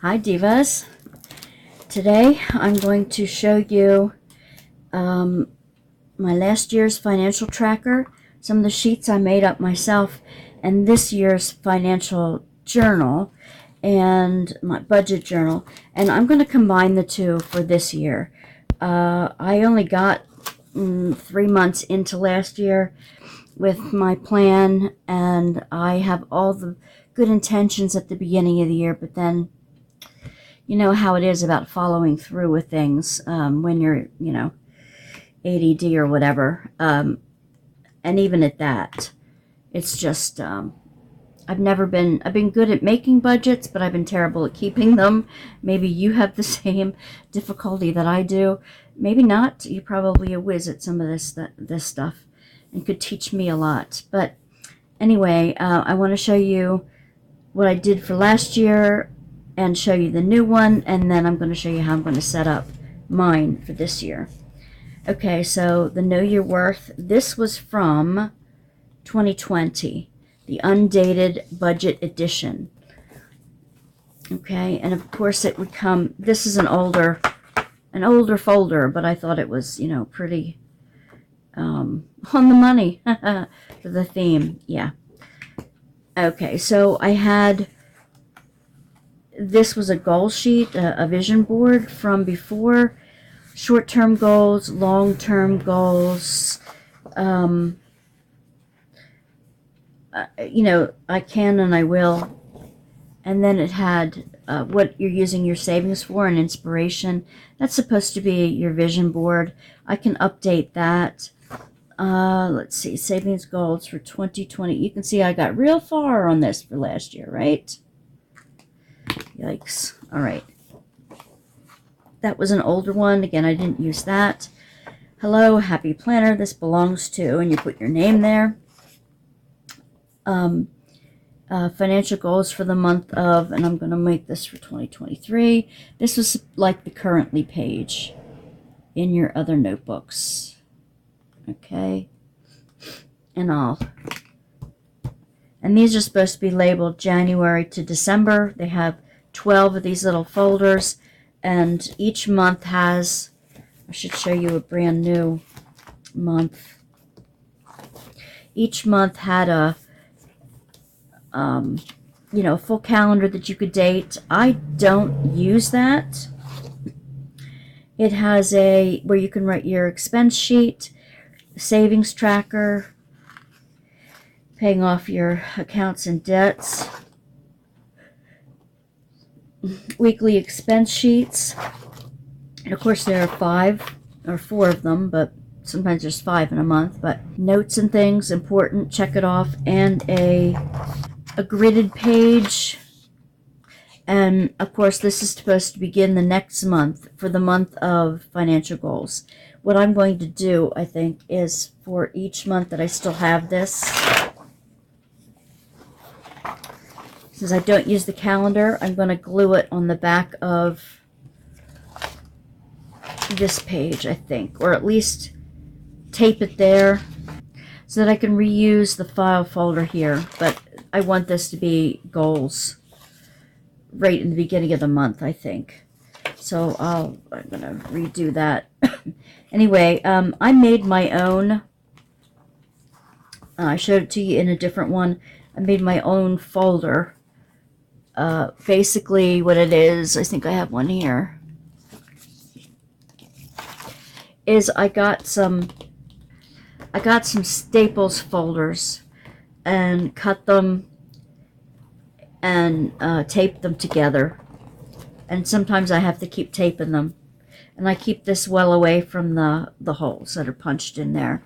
Hi Divas. Today I'm going to show you my last year's financial tracker, some of the sheets I made up myself, and this year's financial journal and my budget journal. And I'm going to combine the two for this year. I only got 3 months into last year with my plan, and I have all the good intentions at the beginning of the year, but then you know how it is about following through with things when you're, ADD or whatever. And even at that, it's just, I've been good at making budgets, but I've been terrible at keeping them. Maybe you have the same difficulty that I do. Maybe not. You're probably a whiz at some of this stuff and could teach me a lot. But anyway, I want to show you what I did for last year and show you the new one, and then I'm going to show you how I'm going to set up mine for this year. Okay, so the Know Your Worth, this was from 2020, the undated budget edition. Okay, and of course it would come, this is an older folder, but I thought it was, pretty on the money for the theme. Yeah. Okay, so I had, this was a goal sheet, a vision board from before, short-term goals, long-term goals, I can and I will. And then it had what you're using your savings for and inspiration. That's supposed to be your vision board. I can update that. Let's see, savings goals for 2020. You can see I got real far on this for last year, right? Yikes. All right. That was an older one. Again, I didn't use that. Hello, happy planner. This belongs to, and you put your name there. Financial goals for the month of, and I'm going to make this for 2023. This was like the currently page in your other notebooks. Okay. And these are supposed to be labeled January to December. They have 12 of these little folders, and each month has, I should show you a brand new month. Each month had a, full calendar that you could date. I don't use that. It has where you can write your expense sheet, savings tracker, paying off your accounts and debts, weekly expense sheets, and of course there are 5 or 4 of them, but sometimes there's 5 in a month. But notes and things, important, check it off, and a gridded page. And of course this is supposed to begin the next month for the month of financial goals. What I'm going to do, I think, is for each month that I still have this, since I don't use the calendar, I'm going to glue it on the back of this page, I think, or at least tape it there so that I can reuse the file folder here. But I want this to be goals right in the beginning of the month, I think. So I'm going to redo that. Anyway, I made my own. I showed it to you in a different one. I made my own folder. Basically what it is, I think I have one here, is I got some Staples folders and cut them and taped them together. And sometimes I have to keep taping them. And I keep this well away from the holes that are punched in there.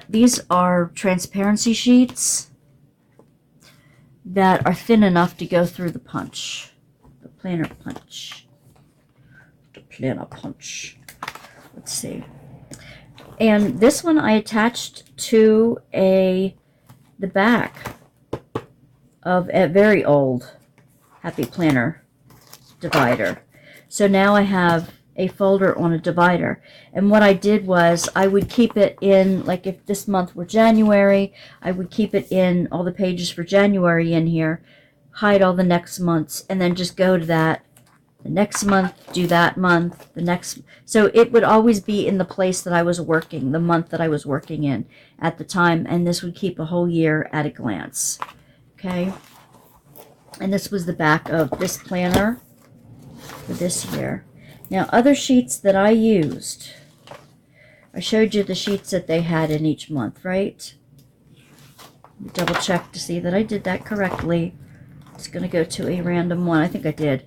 These are transparency sheets that are thin enough to go through the punch. The planner punch. The planner punch. Let's see. And this one I attached to the back of a very old Happy Planner divider. So now I have a folder on a divider. And what I did was I would keep it in, like if this month were January, I would keep it in all the pages for January in here, hide all the next months, and then just go to that. The next month, do that month, the next. So it would always be in the place that I was working, the month that I was working in at the time, and this would keep a whole year at a glance. Okay. And this was the back of this planner for this year. Now, other sheets that I used, I showed you the sheets that they had in each month, right? Double check to see that I did that correctly. It's going to go to a random one. I think I did.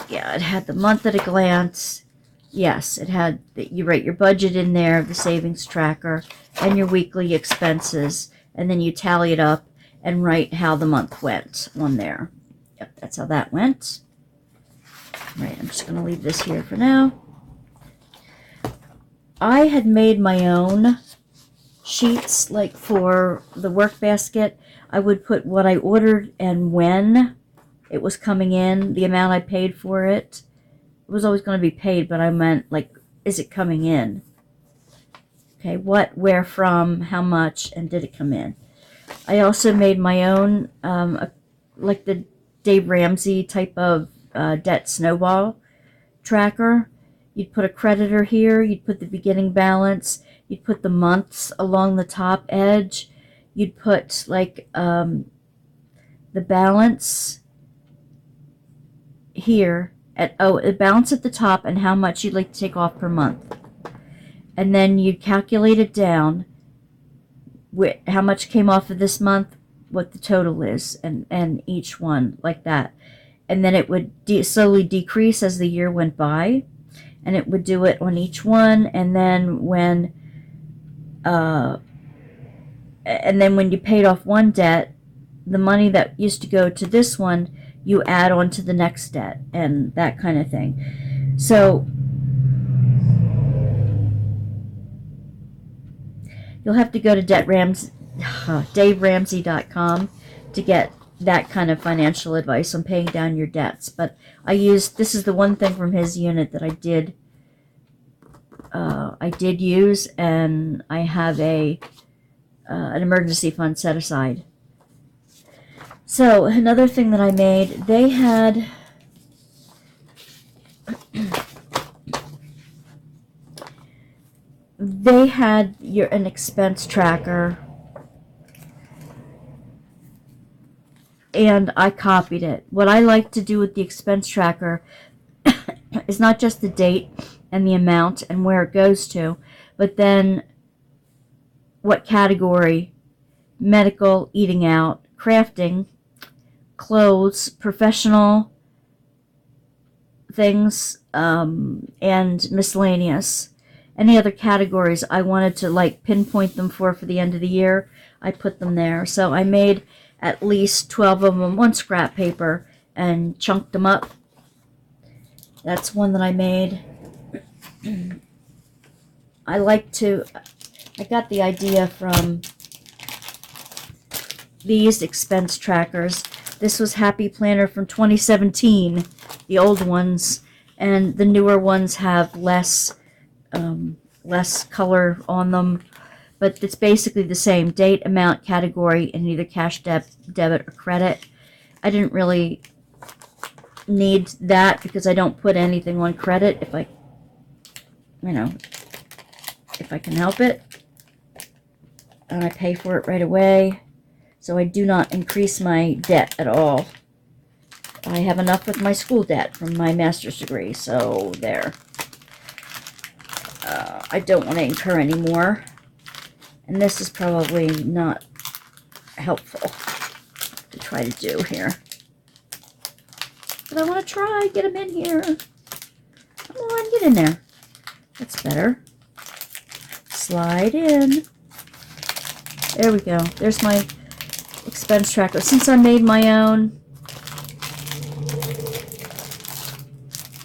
Yeah, it had the month at a glance. Yes, it had, you write your budget in there, the savings tracker, and your weekly expenses. And then you tally it up and write how the month went on there. Yep, that's how that went. Right, I'm just going to leave this here for now. I had made my own sheets, like for the Workbasket. I would put what I ordered and when it was coming in, the amount I paid for it. It was always going to be paid, but I meant, like, is it coming in? Okay, what, where from, how much, and did it come in? I also made my own, like the Dave Ramsey type of debt snowball tracker. You'd put a creditor here, you'd put the beginning balance, you'd put the months along the top edge, you'd put, like, the balance here at the balance at the top and how much you'd like to take off per month, and then you'd calculate it down with how much came off of this month, what the total is, and each one like that, and then it would slowly decrease as the year went by, and it would do it on each one, and then when you paid off one debt, the money that used to go to this one, you add on to the next debt, and that kind of thing. So you'll have to go to DaveRamsey.com to get that kind of financial advice on paying down your debts. But this is the one thing from his unit that I did use, and I have an emergency fund set aside. So, another thing that I made, they had an expense tracker, and I copied it. What I like to do with the expense tracker is not just the date and the amount and where it goes to, but then what category: medical, eating out, crafting, clothes, professional things, and miscellaneous. Any other categories I wanted to, like, pinpoint them for the end of the year, I put them there. So I made at least 12 of them on scrap paper and chunked them up. That's one that I made. I got the idea from these expense trackers. This was Happy Planner from 2017, the old ones, and the newer ones have less color on them, but it's basically the same: date, amount, category, and either cash, debit, or credit. I didn't really need that because I don't put anything on credit if I can help it, and I pay for it right away. So I do not increase my debt at all. I have enough with my school debt from my master's degree, so there. I don't want to incur any more. And this is probably not helpful to try to do here. But I want to try, get them in here. Come on, get in there. That's better. Slide in. There we go. There's my expense tracker. Since I made my own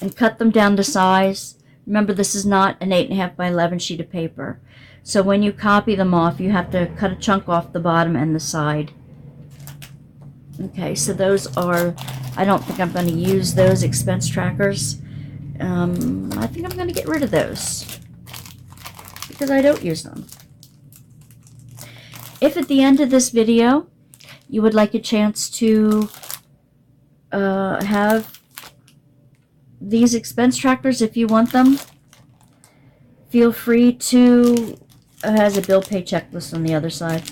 and cut them down to size, remember this is not an 8.5 by 11 sheet of paper. So when you copy them off, you have to cut a chunk off the bottom and the side. Okay, so those are, I don't think I'm going to use those expense trackers. I think I'm going to get rid of those because I don't use them. If at the end of this video you would like a chance to have these expense trackers if you want them, feel free to, it has a bill pay checklist on the other side.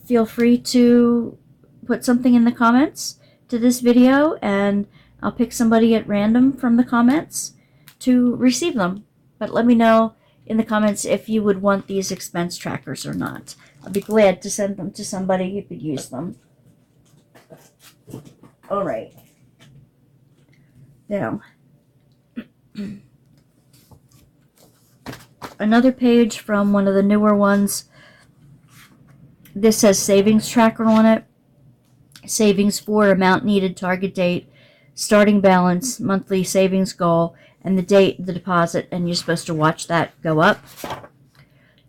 Feel free to put something in the comments to this video, and I'll pick somebody at random from the comments to receive them. But let me know in the comments if you would want these expense trackers or not. I'll be glad to send them to somebody who could use them. All right. Now, another page from one of the newer ones. This says savings tracker on it. Savings for, amount needed, target date, starting balance, monthly savings goal, and the date, the deposit, and you're supposed to watch that go up.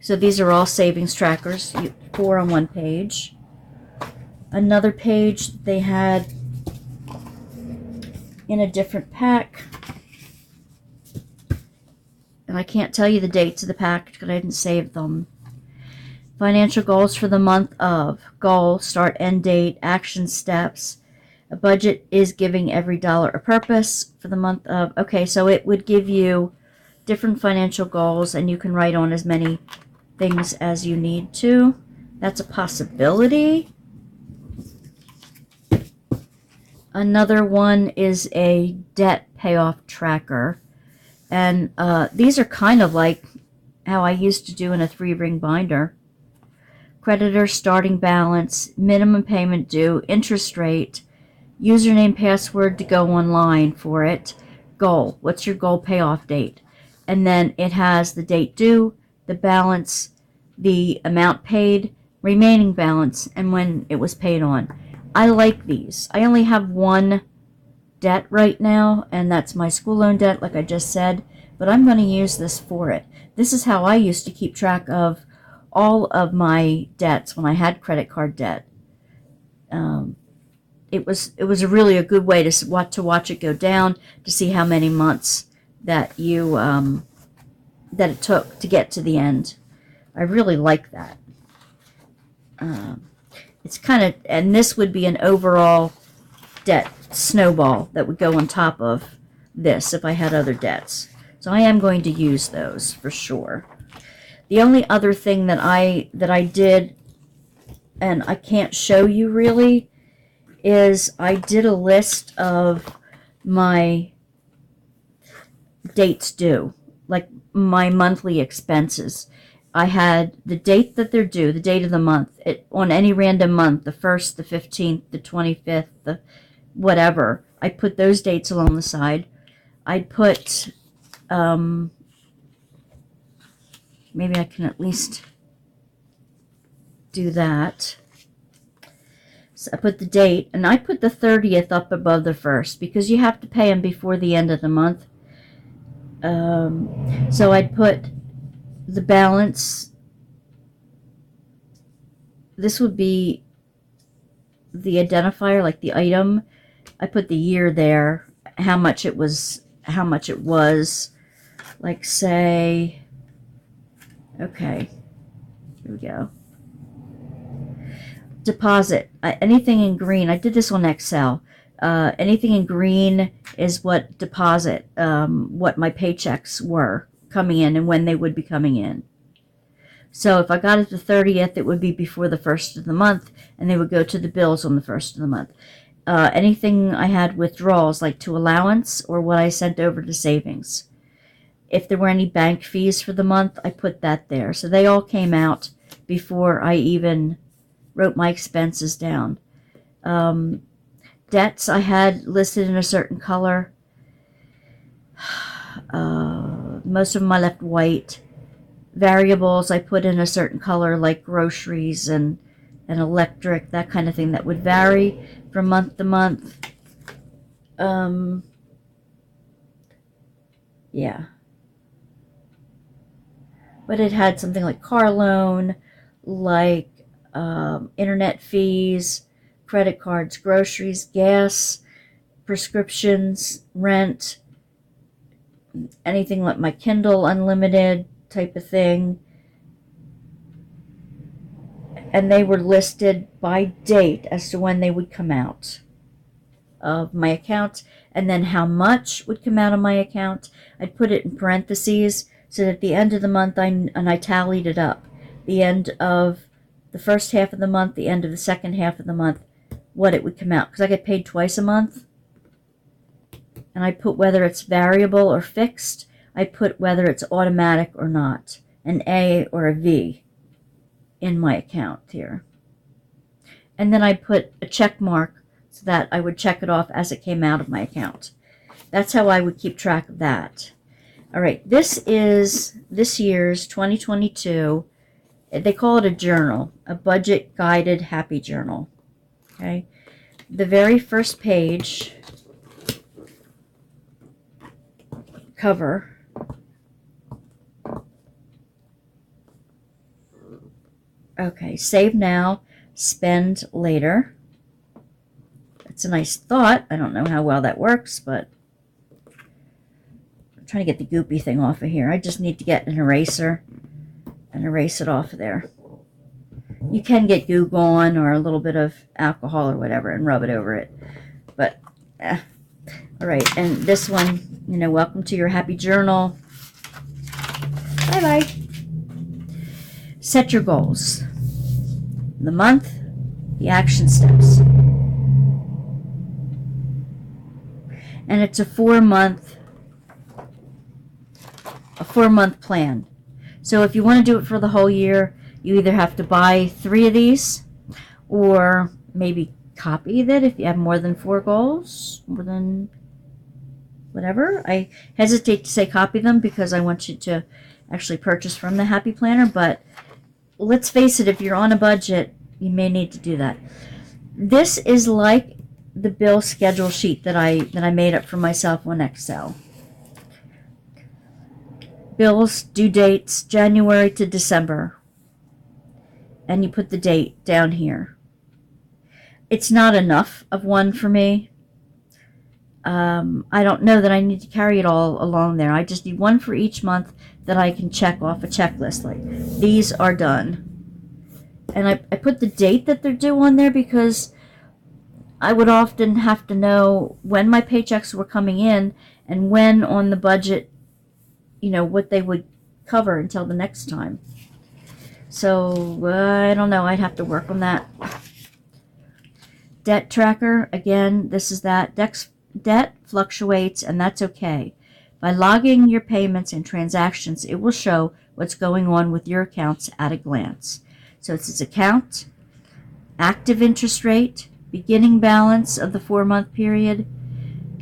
So these are all savings trackers, 4 on one page. Another page they had in a different pack, and I can't tell you the dates of the pack because I didn't save them. Financial goals for the month of. Goal, start, end date, action steps. A budget is giving every dollar a purpose for the month of. Okay, so it would give you different financial goals, and you can write on as many things as you need to. That's a possibility. Another one is a debt payoff tracker. And these are kind of like how I used to do in a 3-ring binder. Creditor, starting balance, minimum payment due, interest rate, username, password to go online for it, goal, what's your goal payoff date? And then it has the date due, the balance, the amount paid, remaining balance, and when it was paid on. I like these. I only have one debt right now, and that's my school loan debt, like I just said, but I'm going to use this for it. This is how I used to keep track of all of my debts when I had credit card debt. It was really a good way to watch it go down, to see how many months that you that it took to get to the end. I really like that. It's kind of, and this would be an overall debt snowball that would go on top of this if I had other debts. So I am going to use those for sure. The only other thing that I did, and I can't show you really, is I did a list of my dates due, like my monthly expenses. I had the date that they're due, the date of the month, on any random month, the 1st, the 15th, the 25th, the whatever. I put those dates along the side. I put, maybe I can at least do that. So I put the date, and I put the 30th up above the 1st because you have to pay them before the end of the month. So I'd put the balance. This would be the identifier, like the item. I put the year there, how much it was, like say, okay, here we go. Deposit, anything in green, I did this on Excel. Anything in green is what deposit, what my paychecks were coming in and when they would be coming in. So if I got it the 30th, it would be before the 1st of the month, and they would go to the bills on the 1st of the month. Anything I had withdrawals, like to allowance or what I sent over to savings. If there were any bank fees for the month, I put that there. So they all came out before I even wrote my expenses down. Debts I had listed in a certain color. Most of them I left white. Variables I put in a certain color, like groceries and electric, that kind of thing that would vary from month to month. Yeah. But it had something like car loan, like internet fees, credit cards, groceries, gas, prescriptions, rent, anything like my Kindle Unlimited type of thing. and they were listed by date as to when they would come out of my account, and then how much would come out of my account. I'd put it in parentheses so that at the end of the month, I tallied it up. The end of the first half of the month, the end of the second half of the month, what it would come out. Because I get paid twice a month. And I put whether it's variable or fixed. I put whether it's automatic or not. An A or a V in my account here. And then I put a check mark so that I would check it off as it came out of my account. That's how I would keep track of that. All right, this is this year's 2022. They call it a journal, a budget guided happy journal. Okay, the very first page cover okay, save now, spend later. It's a nice thought. I don't know how well that works, but I'm trying to get the goopy thing off of here. I just need to get an eraser and erase it off of there. You can get Goo Gone or a little bit of alcohol or whatever and rub it over it. But, all right. And this one, you know, welcome to your happy journal. Bye-bye. Set your goals. The month, the action steps. And it's a 4-month plan. So if you want to do it for the whole year, you either have to buy 3 of these or maybe copy it if you have more than 4 goals, more than whatever. I hesitate to say copy them because I want you to actually purchase from the Happy Planner, but let's face it, if you're on a budget, you may need to do that. This is like the bill schedule sheet that I made up for myself on Excel. Bills, due dates, January to December. And you put the date down here. It's not enough of one for me. I don't know that I need to carry it all along there. I just need one for each month that I can check off a checklist. Like, these are done. And I put the date that they're due on there because I would often have to know when my paychecks were coming in and when on the budget, you know, what they would cover until the next time. So, I don't know. I'd have to work on that. Debt tracker, again, this is that. Debt fluctuates, and that's okay. By logging your payments and transactions, it will show what's going on with your accounts at a glance. So it's its account, active interest rate, beginning balance of the 4-month period,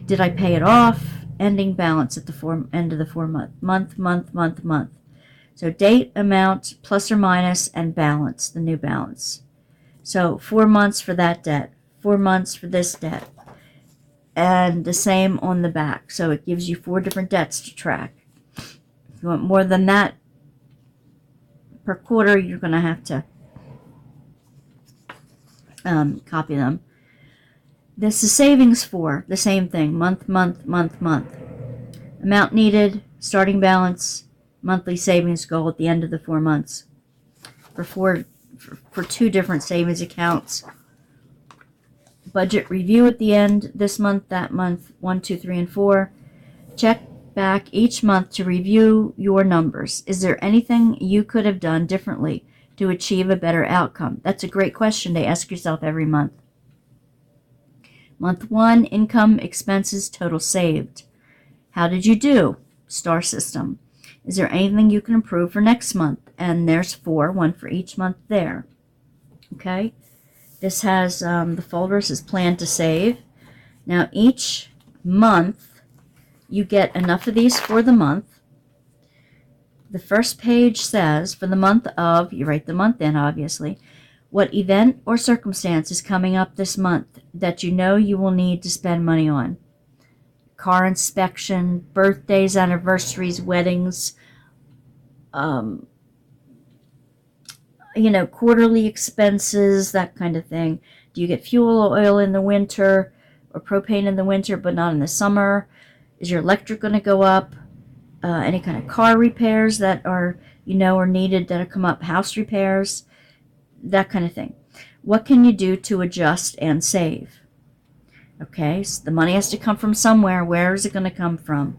did I pay it off, ending balance at the end of the 4-month, So date, amount, plus or minus, and balance, the new balance. So 4 months for that debt, 4 months for this debt, and the same on the back. So it gives you 4 different debts to track. If you want more than that per quarter, you're going to have to copy them. This is savings for the same thing, month. Amount needed, starting balance, monthly savings goal at the end of the 4 months for 2 different savings accounts. Budget review at the end, this month, that month, 1, 2, 3, and 4. Check back each month to review your numbers. Is there anything you could have done differently to achieve a better outcome? That's a great question to ask yourself every month. Month 1, income, expenses, total saved. How did you do? Star system. Is there anything you can improve for next month? And there's 4, 1 for each month there. Okay. This has the folders is plan to save. Now each month you get enough of these for the month. The first page says for the month of, you write the month in obviously, what event or circumstance is coming up this month that you know you will need to spend money on. Car inspection, birthdays, anniversaries, weddings, quarterly expenses, that kind of thing. Do you get fuel oil in the winter or propane in the winter but not in the summer? Is your electric going to go up? Any kind of car repairs that are needed that have come up, house repairs. that kind of thing. What can you do to adjust and save? Okay, so the money has to come from somewhere. Where is it going to come from?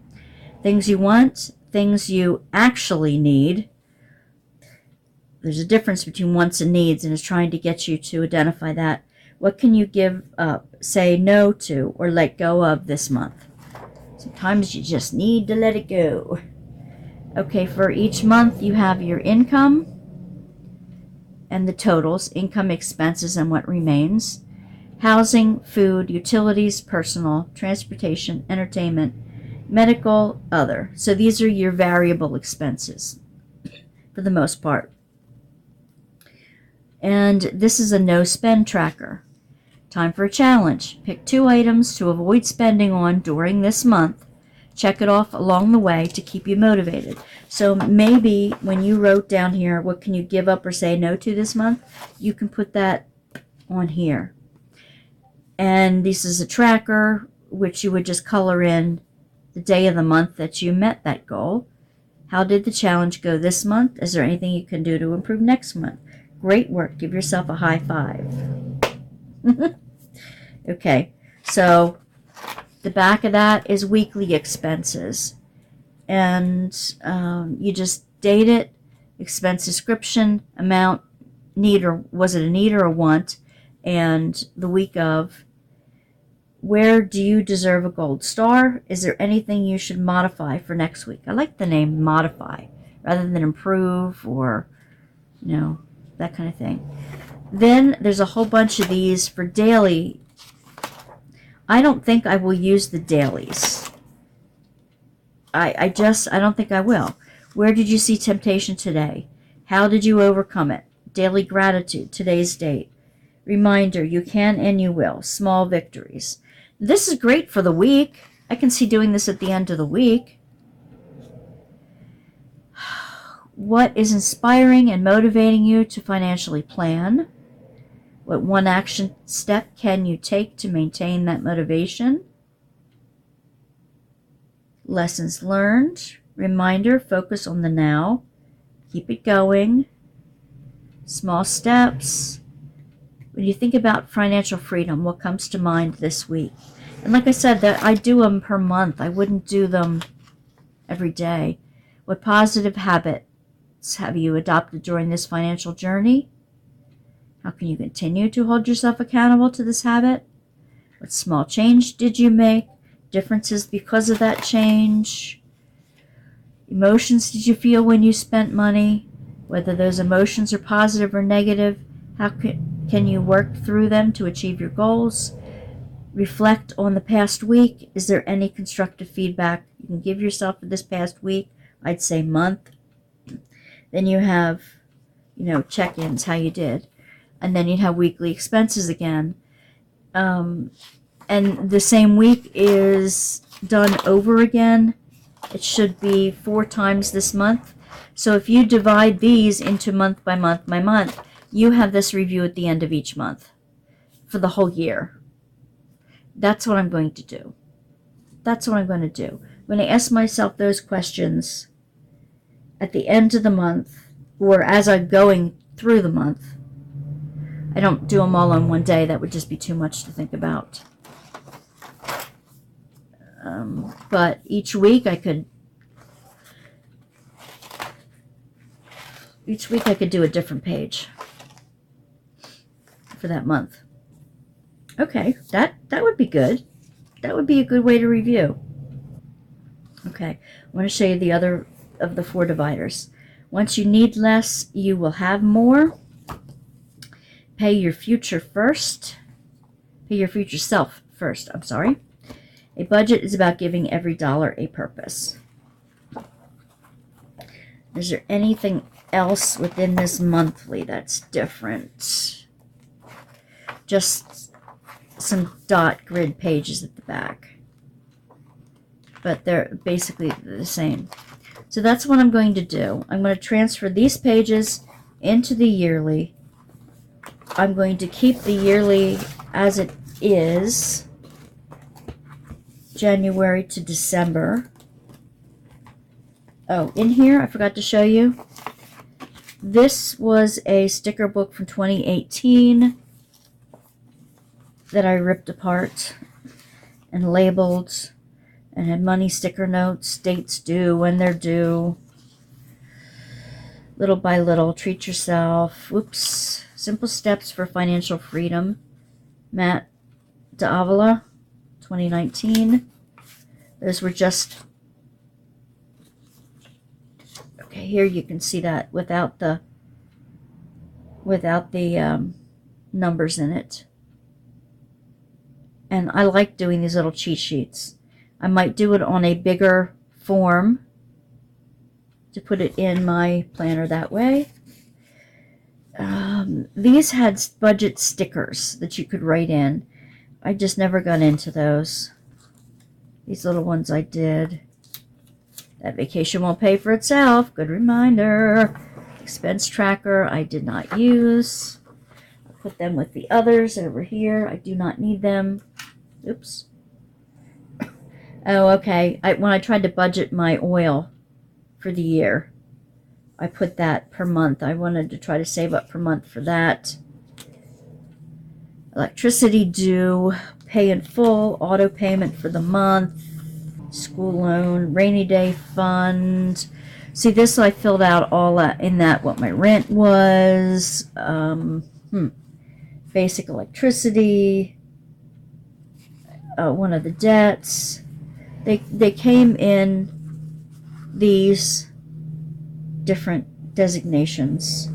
Things you want, things you actually need. There's a difference between wants and needs, and it's trying to get you to identify that. What can you give up, say no to, or let go of this month? Sometimes you just need to let it go. Okay, for each month you have your income and the totals, income, expenses, and what remains. Housing, food, utilities, personal, transportation, entertainment, medical, other. So these are your variable expenses for the most part. And this is a no spend tracker. Time for a challenge. Pick 2 items to avoid spending on during this month. Check it off along the way to keep you motivated. So maybe when you wrote down here, what can you give up or say no to this month, you can put that on here. And this is a tracker, which you would just color in the day of the month that you met that goal. How did the challenge go this month? Is there anything you can do to improve next month? Great work. Give yourself a high five. Okay, so the back of that is weekly expenses. And you just date it, expense description, amount, need, or was it a need or a want, and the week of. Where do you deserve a gold star? Is there anything you should modify for next week? I like the name modify rather than improve or, that kind of thing. Then there's a whole bunch of these for daily. I don't think I will use the dailies. I don't think I will. Where did you see temptation today? How did you overcome it? Daily gratitude, today's date. Reminder, you can and you will. Small victories. This is great for the week. I can see doing this at the end of the week. What is inspiring and motivating you to financially plan? What one action step can you take to maintain that motivation? Lessons learned. Reminder, focus on the now. Keep it going. Small steps. When you think about financial freedom, what comes to mind this week? And like I said, that I do them per month. I wouldn't do them every day. What positive habits have you adopted during this financial journey? How can you continue to hold yourself accountable to this habit? What small change did you make? Differences because of that change? Emotions did you feel when you spent money? Whether those emotions are positive or negative, how can you work through them to achieve your goals? Reflect on the past week. Is there any constructive feedback you can give yourself for this past week? I'd say month. Then you have, check-ins, how you did. And then you'd have weekly expenses again. And the same week is done over again. It should be 4 times this month. So if you divide these into month by month by month, you have this review at the end of each month for the whole year. That's what I'm going to do. That's what I'm going to do. When I ask myself those questions at the end of the month, or as I'm going through the month, I don't do them all on one day. That would just be too much to think about. But each week I could do a different page for that month. Okay, that would be good. That would be a good way to review. Okay, I want to show you the other of the 4 dividers. Once you need less, you will have more. Pay your future first. Pay your future self first, I'm sorry. A budget is about giving every dollar a purpose. Is there anything else within this monthly that's different? Just some dot grid pages at the back. But they're basically the same. So that's what I'm going to do. I'm going to transfer these pages into the yearly. I'm going to keep the yearly as it is, January to December. Oh, in here, I forgot to show you. This was a sticker book from 2018 that I ripped apart and labeled and had money sticker notes, dates due, when they're due, little by little, treat yourself, whoops, simple steps for financial freedom, Matt D'Avila, 2019. Those were just, okay, here you can see that without the numbers in it. And I like doing these little cheat sheets. I might do it on a bigger form to put it in my planner that way. These had budget stickers that you could write in. I just never got into those. These little ones I did. That vacation won't pay for itself. Good reminder. Expense tracker I did not use. I'll put them with the others over here. I do not need them. Oops. Oh, okay. When I tried to budget my oil for the year, I put that per month. I wanted to try to save up per month for that. Electricity due, pay in full, auto payment for the month, school loan, rainy day fund. See, this I filled out all in that what my rent was, basic electricity, one of the debts. They came in these different designations,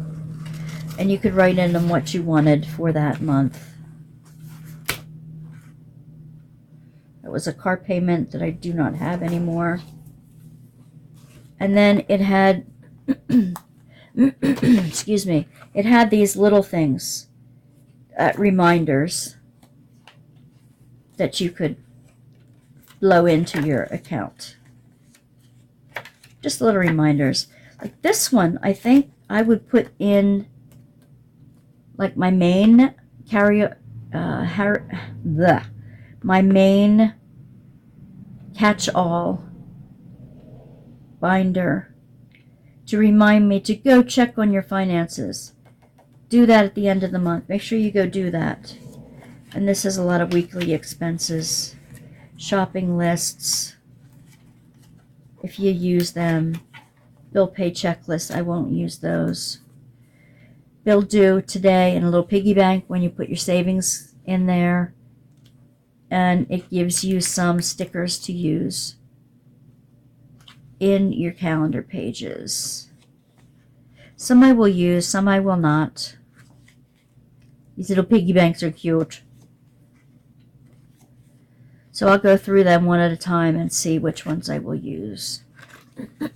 and you could write in them what you wanted for that month. It was a car payment that I do not have anymore. And then it had, excuse me, it had these little things, reminders that you could blow into your account. Just little reminders. Like this one, I think I would put in like my main my main catch-all binder to remind me to go check on your finances. Do that at the end of the month. Make sure you go do that. And this has a lot of weekly expenses, shopping lists, if you use them, bill pay checklist. I won't use those. Bill due today and a little piggy bank when you put your savings in there. And it gives you some stickers to use in your calendar pages. Some I will use, some I will not. These little piggy banks are cute. So I'll go through them one at a time and see which ones I will use.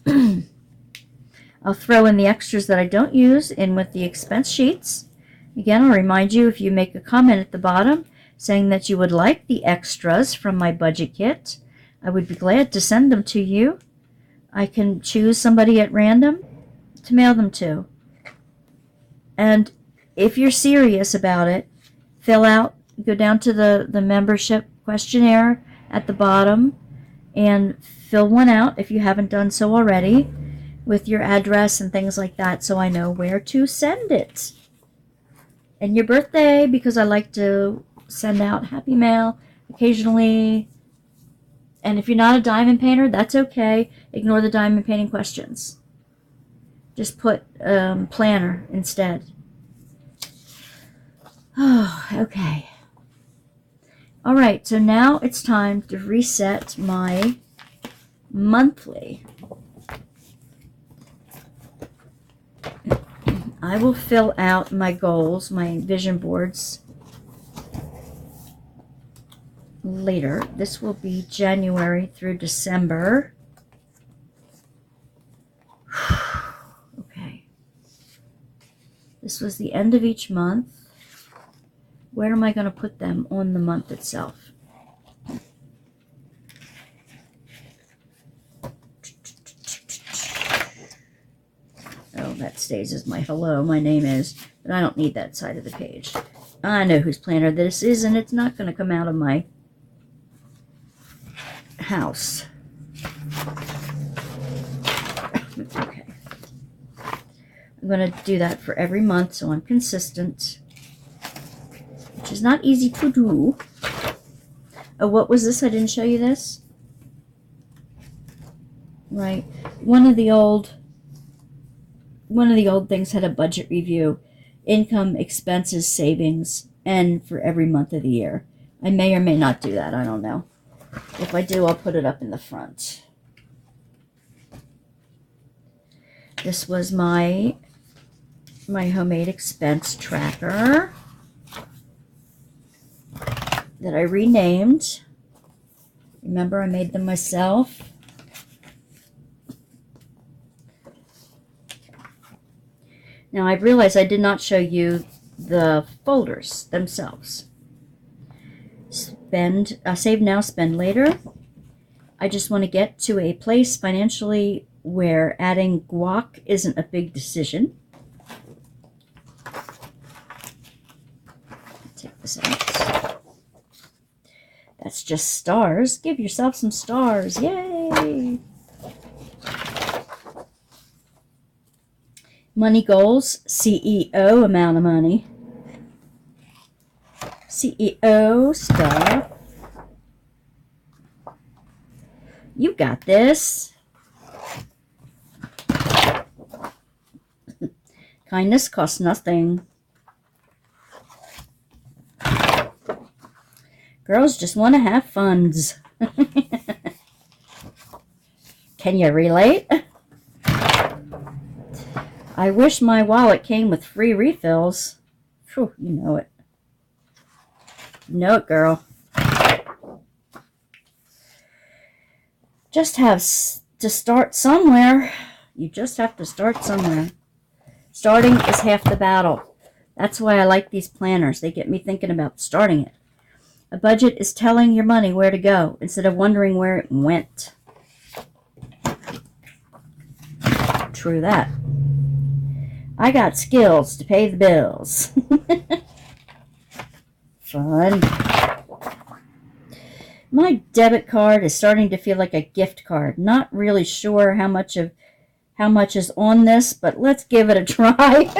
I'll throw in the extras that I don't use in with the expense sheets. Again, I'll remind you, if you make a comment at the bottom saying that you would like the extras from my budget kit, I would be glad to send them to you. I can choose somebody at random to mail them to. And if you're serious about it, go down to the membership questionnaire at the bottom and fill one out if you haven't done so already, with your address and things like that, so I know where to send it. And your birthday, because I like to send out happy mail occasionally. And if you're not a diamond painter, that's okay. Ignore the diamond painting questions. Just put planner instead. Oh, okay. All right, so now it's time to reset my monthly. I will fill out my goals, my vision boards later. This will be January through December. Okay. This was the end of each month. Where am I going to put them on the month itself? Oh, that stays as my hello, my name is, but I don't need that side of the page. I know whose planner this is, and it's not going to come out of my house. Okay. I'm going to do that for every month so I'm consistent, which is not easy to do. Oh, what was this? I didn't show you this. Right. One of the old things had a budget review, income, expenses, savings, and for every month of the year. I may or may not do that. I don't know. If I do, I'll put it up in the front. This was my homemade expense tracker that I renamed. Remember, I made them myself. Now, I realize I did not show you the folders themselves. Save now, spend later. I just want to get to a place financially where adding guac isn't a big decision. Take this out. That's just stars. Give yourself some stars. Yay! Money goals, CEO amount of money. CEO stuff. You got this. Kindness costs nothing. Girls just want to have funds. Can you relate? I wish my wallet came with free refills. Phew, you know it. You know it, girl. Just have to start somewhere. You just have to start somewhere. Starting is half the battle. That's why I like these planners. They get me thinking about starting it. A budget is telling your money where to go instead of wondering where it went. True that. I got skills to pay the bills. Fun. My debit card is starting to feel like a gift card. Not really sure how much is on this, but let's give it a try.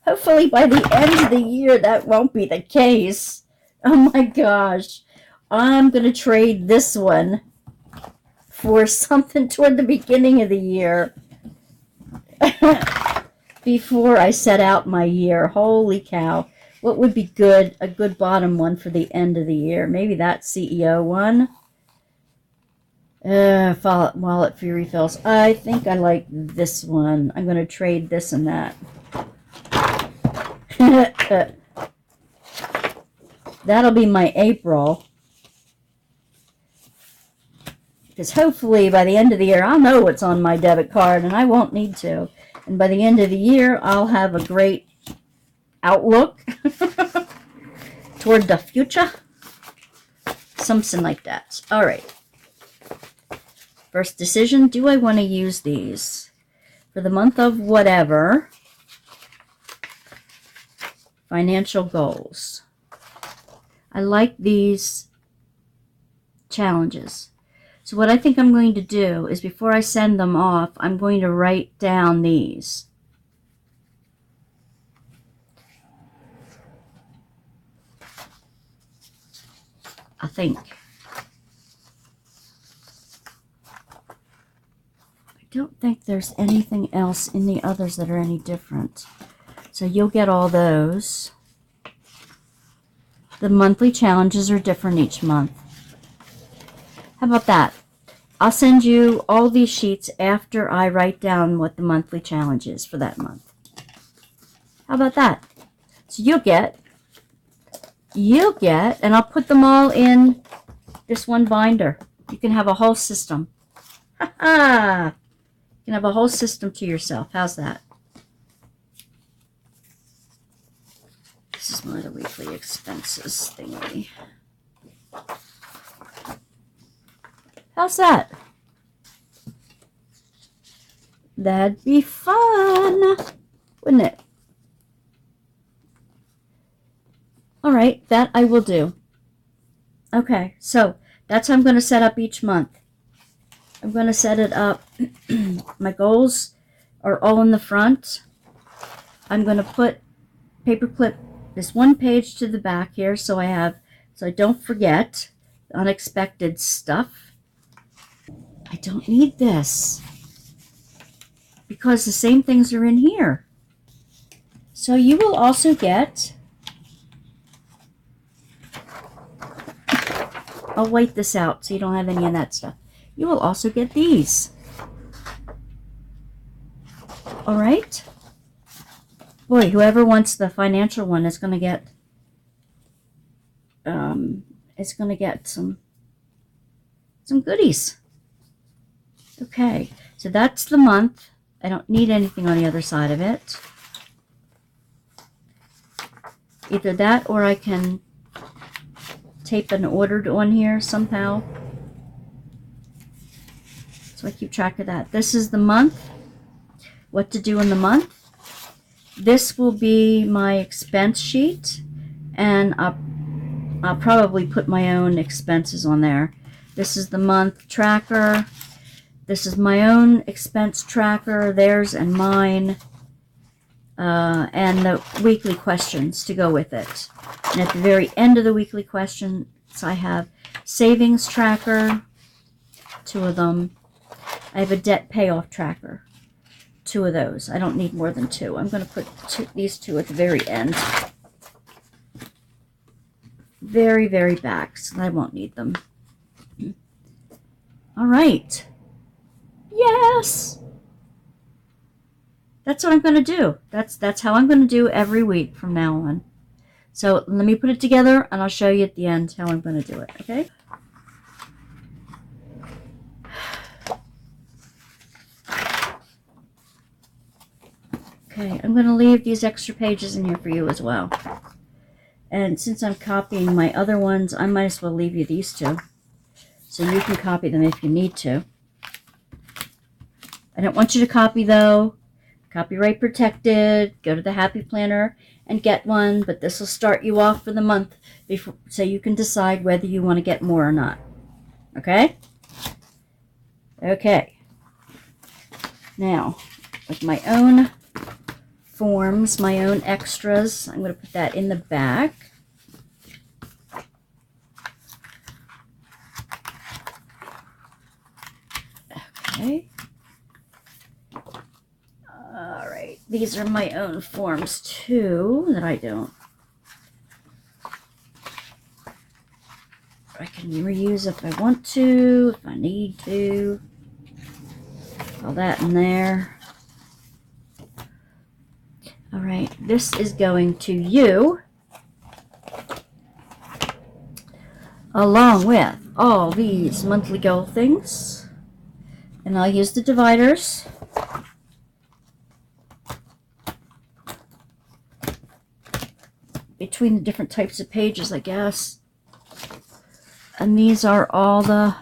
Hopefully by the end of the year that won't be the case. Oh my gosh. I'm going to trade this one for something toward the beginning of the year. Before I set out my year. Holy cow. What would be good? A good bottom one for the end of the year. Maybe that CEO one. Wallet free refills. I think I like this one. I'm going to trade this and that. That'll be my April. Because hopefully by the end of the year, I'll know what's on my debit card and I won't need to. And by the end of the year, I'll have a great outlook toward the future. Something like that. All right. First decision, do I want to use these for the month of whatever? Financial goals. I like these challenges. So what I think I'm going to do is before I send them off, I'm going to write down these. I think. I don't think there's anything else in the others that are any different. So you'll get all those. The monthly challenges are different each month. How about that? I'll send you all these sheets after I write down what the monthly challenge is for that month. How about that? So you'll get, and I'll put them all in this one binder. You can have a whole system. Ha-ha! You can have a whole system to yourself. How's that? This is my weekly expenses thingy. How's that? That'd be fun, wouldn't it? All right, that I will do. Okay, so that's how I'm going to set up each month. I'm going to set it up. My goals are all in the front. I'm going to put paperclip this one page to the back here so I don't forget unexpected stuff. I don't need this because the same things are in here. So you will also get, I'll white this out so you don't have any of that stuff. You will also get these. All right. Boy, whoever wants the financial one is going to get some goodies. Okay, so that's the month. I don't need anything on the other side of it. Either that or I can tape an ordered on here somehow. So I keep track of that. This is the month. What to do in the month. This will be my expense sheet, and I'll probably put my own expenses on there. This is the month tracker. This is my own expense tracker, theirs and mine, and the weekly questions to go with it. And at the very end of the weekly questions, I have savings tracker, 2 of them. I have a debt payoff tracker, 2 of those. I don't need more than 2. I'm going to put these 2 at the very end. Very, very back, so I won't need them. All right. Yes! That's what I'm going to do. That's how I'm going to do every week from now on. So let me put it together, and I'll show you at the end how I'm going to do it, okay? Okay, I'm going to leave these extra pages in here for you as well. And since I'm copying my other ones, I might as well leave you these 2. So you can copy them if you need to. I don't want you to copy, though. Copyright protected. Go to the Happy Planner and get one. But this will start you off for the month before, so you can decide whether you want to get more or not. Okay? Okay. Now, with my own forms, my own extras, I'm going to put that in the back. Okay. All right. These are my own forms too that I don't. I can reuse if I want to, if I need to. All that in there. All right. This is going to you along with all these monthly goal things. And I'll use the dividers. Between the different types of pages, I guess. And these are all the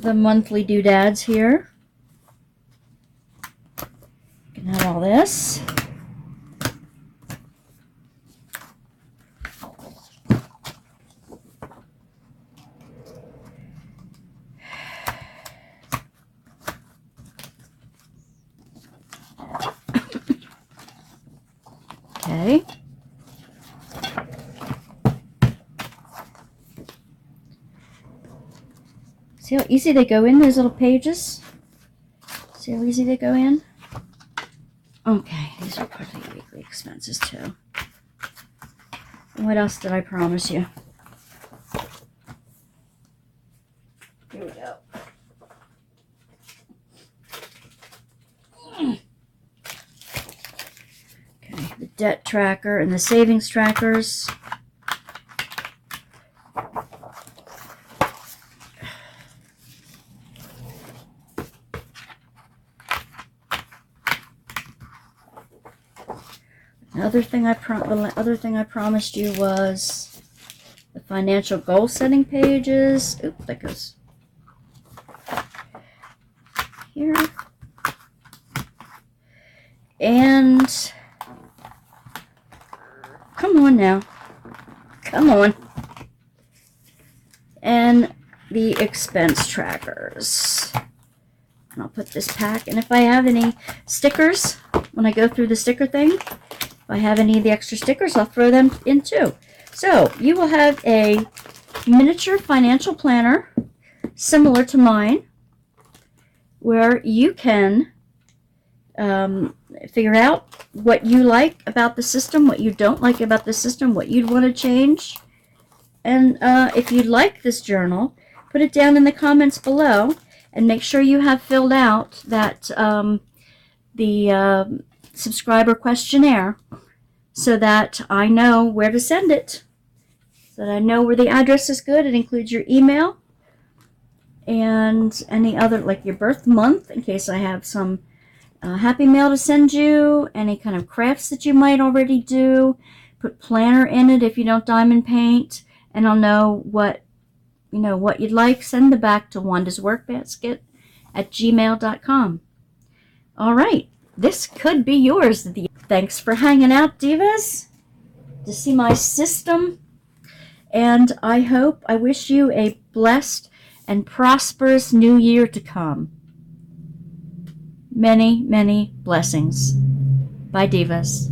monthly doodads here. You can have all this. Okay. See how easy they go in, those little pages? See how easy they go in? Okay, these are part of the weekly expenses too. And what else did I promise you? Here we go. Okay, the debt tracker and the savings trackers. The other thing I promised you was the financial goal setting pages. Oops, that goes here. And come on now. Come on. And the expense trackers. And I'll put this pack. And if I have any stickers, when I go through the sticker thing, if I have any of the extra stickers, I'll throw them in too. So you will have a miniature financial planner similar to mine, where you can figure out what you like about the system, what you don't like about the system, what you'd want to change. And if you like this journal, put it down in the comments below, and make sure you have filled out that the subscriber questionnaire, so that I know where to send it, so that I know where the address is good. It includes your email and any other, like your birth month, in case I have some happy mail to send you, any kind of crafts that you might already do. Put planner in it if you don't diamond paint, and I'll know what you'd like. Send it back to Wandasworkbasket at gmail.com. All right, this could be yours. Thanks for hanging out, divas, to see my system, and I wish you a blessed and prosperous new year to come. Many, many blessings. Bye, divas.